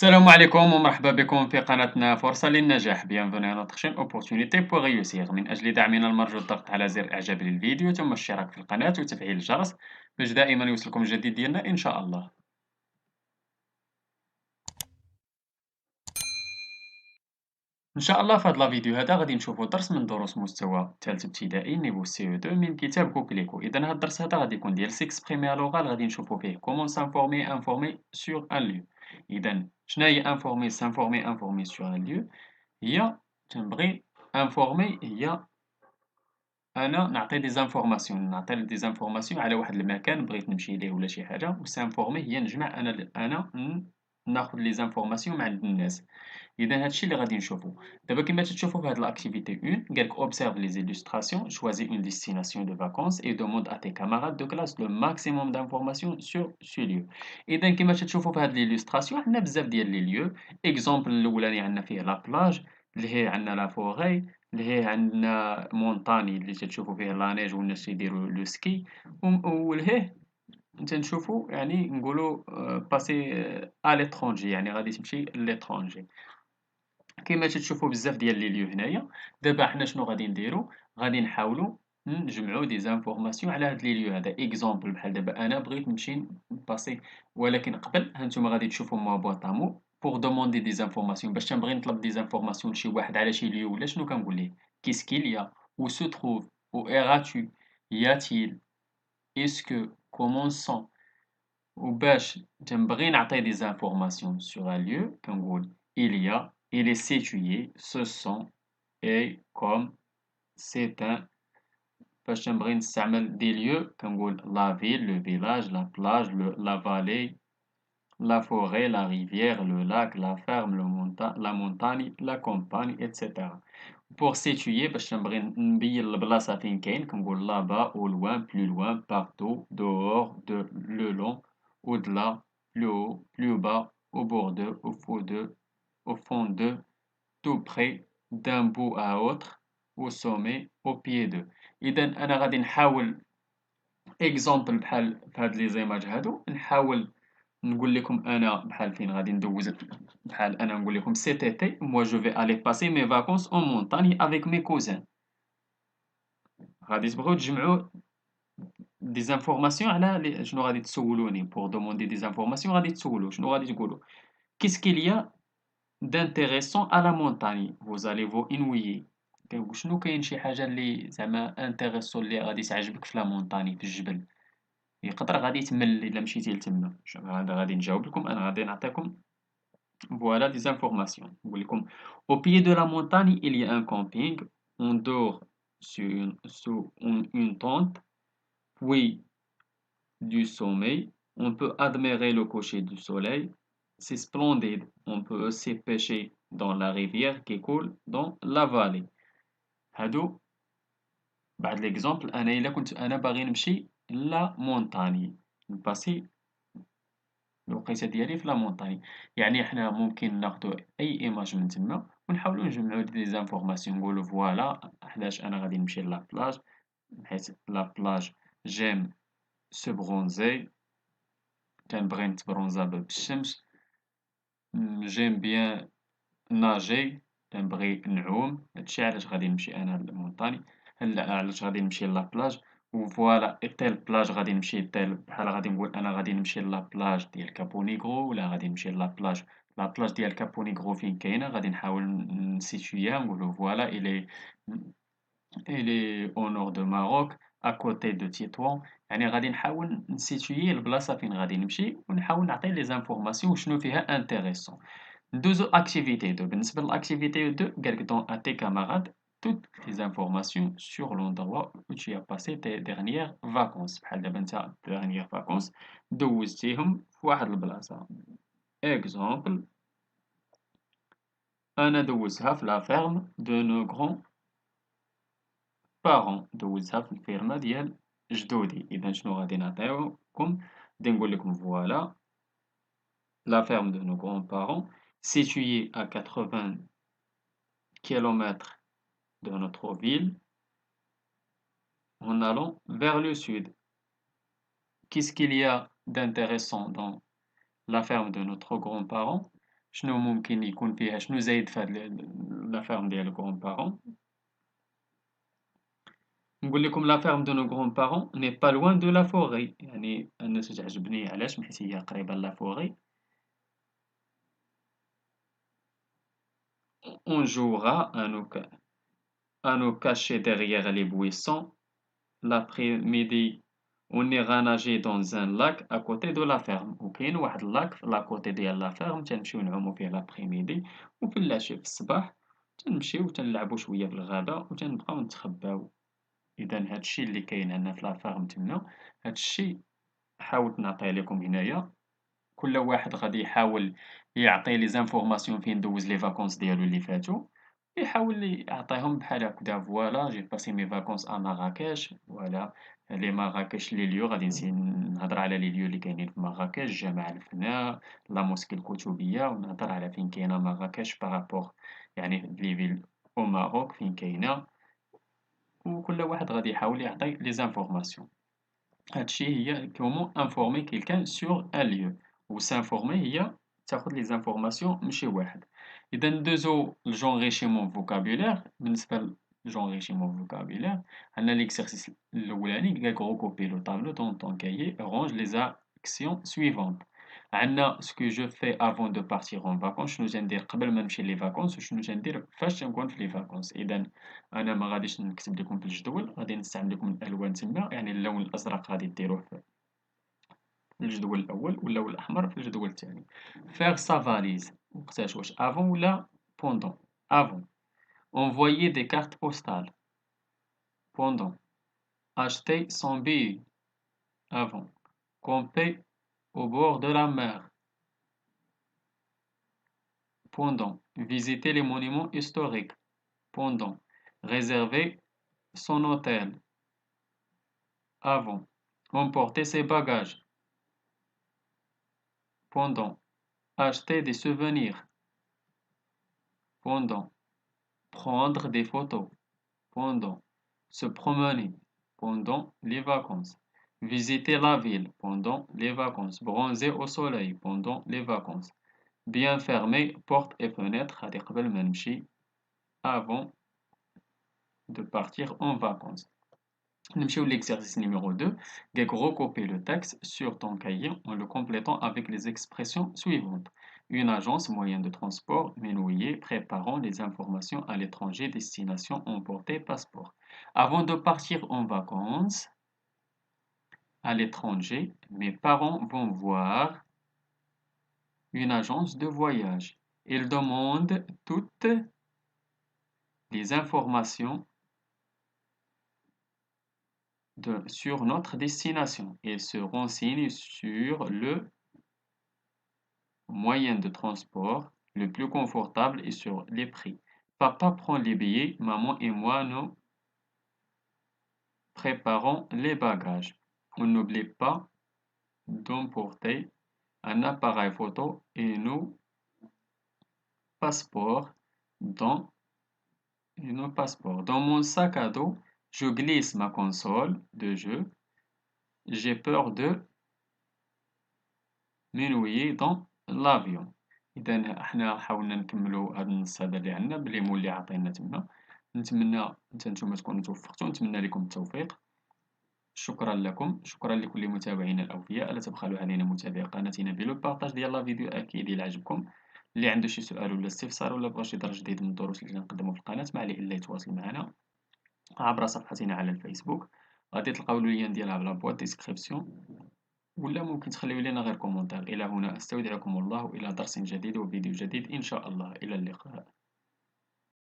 السلام عليكم ومرحبا بكم في قناتنا فرصة للنجاح. Bienvenue à notre chaîne Opportunité pour réussir. من أجل دعمنا المرجو الضغط على زر إعجاب للفيديو ثم الاشتراك في القناة وتفعيل الجرس باش دائما يوصلكم الجديد ديالنا إن شاء الله. إن شاء الله في هذا الفيديو هذا غادي نشوفوا درس من دروس مستوى ثالث ابتدائي نيفو سي او 2 من كتاب كوكليكو. إذا هذا الدرس هذا غادي يكون ديال سيكسبريمي على لوغال، غادي نشوفوا فيه كومون انفورمي سور ان ليو. إذا شنو هي انفورمي سور ان ليو؟ هي تنبغي انفورمي هي انا نعطي دي زانفورماسيون على واحد المكان بغيت نمشي ليه ولا شي حاجه، و سانفورمي هي نجمع ناخذ لي زانفورماسيون من عند الناس. اذا هادشي اللي غادي نشوفو دابا. كما تتشوفوا في هاد لاكتيفيتي 1 قالك observe les illustrations, choisis une destination de vacances et demande à tes camarades de classe le maximum d'informations sur ce lieu. اذا كما تتشوفوا في هاد ليلوستراسيون عندنا بزاف ديال لي ليو. اكزومبل الاولاني عندنا فيه لا بلاج، اللي هي عندنا لا فوغي، اللي هي عندنا مونطاني اللي تتشوفوا فيه لا نيج والناس تيديروا لو سكي، والهيه تنشوفوا يعني نقولوا باسي ا ليترونجي، يعني غادي تمشي ليترونجي. كما تتشوفوا بزاف ديال لي ليو هنايا. دابا حنا شنو غادي نديرو؟ غادي نحاولوا نجمعوا دي زانفورماسيون على هاد لي ليو هذا. اكزومبل بحال دابا انا بغيت نمشي نباسي، ولكن قبل هانتوما غادي تشوفوا ما بوطامو pour demander des informations. باش تنبغي نطلب دي زانفورماسيون لشي واحد على شي ليو ولا شنو كنقول ليه؟ qu'est-ce qu'il y a, où se trouve, où iras-tu, y a-t-il, est-ce que, comment sont. وباش تنبغي نعطي دي زانفورماسيون sur un lieu كنقول il y a, il est situé, ce sont, et, comme, c'est un. باش تنبغي نستعمل دي lieux كنقول la ville, le village, la plage, la vallée, la forêt, la rivière, le lac, la ferme, la montagne, la campagne, etc. Pour situer باش تنبغي نبين البلاصة فين كاين كنقول là-bas, au loin, plus loin, partout, dehors, le long, au-delà, plus haut, plus bas, au bord de, au fond de, tout près, d'un bout à autre, au sommet, au pied de. إذا أنا غادي نحاول إكزومبل بحال في هاد لي زيماج هادو، نحاول نقول لكم أنا بحال فين غادي ندوز. بحال أنا نقول لكم cet été moi je vais aller passer mes vacances en montagne avec mes cousins. غادي تبغيو تجمعوا دي زانفورماسيون على شنو غادي تسولوني pour demander des informations. غادي تسولوا شنو غادي تقولوا؟ qu'est-ce qu'il y a d'intéressant à la montagne? Vous allez vous ennuyer. كنقول شنو كاين شي حاجة اللي زعما انتيريسون اللي غادي تعجبك في لا مونطاني في الجبل. يقدر غادي تمل إلا مشيتي لتما. هذا غادي نجاوب لكم، أنا غادي نعطيكم voilà des informations. نقول لكم au pied de la montagne il y a un camping, on dort sous une tente, puis du sommeil, on peut admirer le coucher du soleil, c'est splendide, on peut aussi pêcher dans la rivière qui coule dans la vallée. هادو بعد ليكزومبل. أنا إلا كنت أنا باغي نمشي لا مونطاني نباسي الوقيته ديالي في لا مونطاني، يعني حنا ممكن ناخدو أي إيماج من تما ونحاولو نجمعو دي زانفورماسيون نقولو فوالا علاش أنا غادي نمشي لا بلاج، حيت لا بلاج جيم سو برونزي، كنبغي نتبرونزا بالشمس. جيم بيان ناجي، كنبغي نعوم. هادشي علاش غادي نمشي أنا للمونطاني، علاش غادي نمشي لا بلاج. وفوالا تيل بلاج غادي نمشي بحال غادي نقول أنا غادي نمشي لا بلاج ديال كابو نيغرو، ولا غادي نمشي لا بلاج ديال كابو نيغرو فين كاينة. غادي نحاول نسيتويها نقولو فوالا إلي أو نور دو ماروك أكوتي دو تيطوان. يعني غادي نحاول نسيتويي البلاصة فين غادي نمشي ونحاول نعطي لي زانفورماسيون شنو فيها انتيريسون. ندوزو activité 2. بالنسبة للأكتيفيتي 2 قالك donne à tes camarades toutes les informations sur l'endroit où tu as passé tes dernières vacances. بحال دابا نتا dernières vacances دوزتيهم في واحد البلاصة. exemple أنا دوزتها في la ferme de nos grands-parents. دوزتها في الفيرما ديال جدودي. إذا شنو غادي نعطيوكم؟ غادي نقول لكم فوالا la ferme de nos grands-parents située à 80 kilomètres de notre ville en allant vers le sud. Qu'est-ce qu'il y a d'intéressant dans la ferme de notre grand-parent? شنو ممكن يكون فيها، شنو زايد في هاد لا فيرم ديال الgrands parents. نقول لكم لا فيرم دو نو غران بارون ني با لوان دو لا فوري، يعني أنا تعجبني علاش؟ حيت هي قريبة لا فوري. On jouera à nous cacher derrière les buissons. L'après-midi, on ira nager dans un lac à côté de la ferme. وكاين واحد اللاك في لاكوتي ديال لا فيرم تنمشيو نعومو فيه لابخي-ميدي، وفي العشية في الصباح تنمشيو تنلعبو شوية في الغابة وتنبقاو نتخباو. إذا هادشي اللي كاين عندنا في لا فيرم تما. هادشي حاولت نعطيه لكم هنايا. كل واحد غادي يحاول يعطي لي زانفورماسيون فين دوز لي فاكونس ديالو اللي فاتو، يحاول يعطيهم بحال هكدا. فوالا جي باسي مي فاكونس ا مراكش. فوالا لي مراكش لي ليو غادي نهضر على لي ليو اللي كاينين في مراكش: جامع الفناء، لا موسكي الكتبية، ونهضر على فين كاينة مراكش بارابور يعني لي فيل او ماروك فين كاينة. وكل واحد غادي يحاول يعطي لي زانفورماسيون. هادشي هي كومون انفورمي كيلكان سور ان ليو. و سانفورمي هي تاخد لي زانفورماسيون من شي واحد. اذا ندوزو لجونغيشيمون فوكابيلير. بالنسبه لجونغيشيمون فوكابيلير عندنا ليكسيرسيس الاولاني قالك recouper le tableau dans ton cahier et range les actions suivantes. عندنا ce que je fais avant de partir en vacances، شنو تندير قبل ما نمشي لي فاكونس، وشنو تندير فاش تنكون في لي فاكونس. اذا انا ما غاديش نكتب لكم في الجدول، غادي نستعمل لكم الالوان تما. يعني اللون الازرق غادي ديروه في الجدول الاول، واللون الاحمر في الجدول الثاني. faire sa valise وقتاش؟ واش avant ولا pendant؟ avant. envoyer des cartes postales pendant. acheter son billet avant. camper au bord de la mer pendant. visiter les monuments historiques pendant. réserver son hôtel avant. emporter ses bagages pendant. acheter des souvenirs pendant. prendre des photos pendant. se promener pendant les vacances. visiter la ville pendant les vacances. bronzer au soleil pendant les vacances. bien fermer portes et fenêtres هذه قبل ما نمشي avant de partir en vacances. نمشيو l'exercice numéro 2. قالك recopier le texte sur ton cahier en le complétant avec les expressions suivantes. Une agence, moyen de transport, Menouillé, préparant les informations à l'étranger, destination, emporter, passeport. Avant de partir en vacances à l'étranger, mes parents vont voir une agence de voyage. Ils demandent toutes les informations sur notre destination. Ils se renseignent sur le moyen de transport le plus confortable et sur les prix. Papa prend les billets, maman et moi nous préparons les bagages. On n'oublie pas d'emporter un appareil photo et nos passeports dans Dans mon sac à dos, je glisse ma console de jeu. J'ai peur de m'ennuyer dans l'avion. إذا حنا حاولنا نكملوا هذا النص هذا اللي عندنا بلي مول اللي عطينا تما. نتمنى حتى نتوما تكونوا توفقتوا، نتمنى لكم التوفيق. شكرا لكم، شكرا لكل متابعينا الأوفياء. لا تبخلوا علينا متابعي قناتنا بلو بارطاج ديال لا فيديو أكيد إلا عجبكم. اللي عنده شي سؤال ولا استفسار ولا بغى شي درس جديد من الدروس اللي كنقدموا في القناة، ما عليه إلا يتواصل معنا عبر صفحتنا على الفيسبوك. غادي تلقاو اللين ديالها بلا بوات ديسكريبسيون، ولا ممكن تخليو لنا غير كومونتير. إلى هنا أستودعكم الله، إلى درس جديد وفيديو جديد إن شاء الله. إلى اللقاء.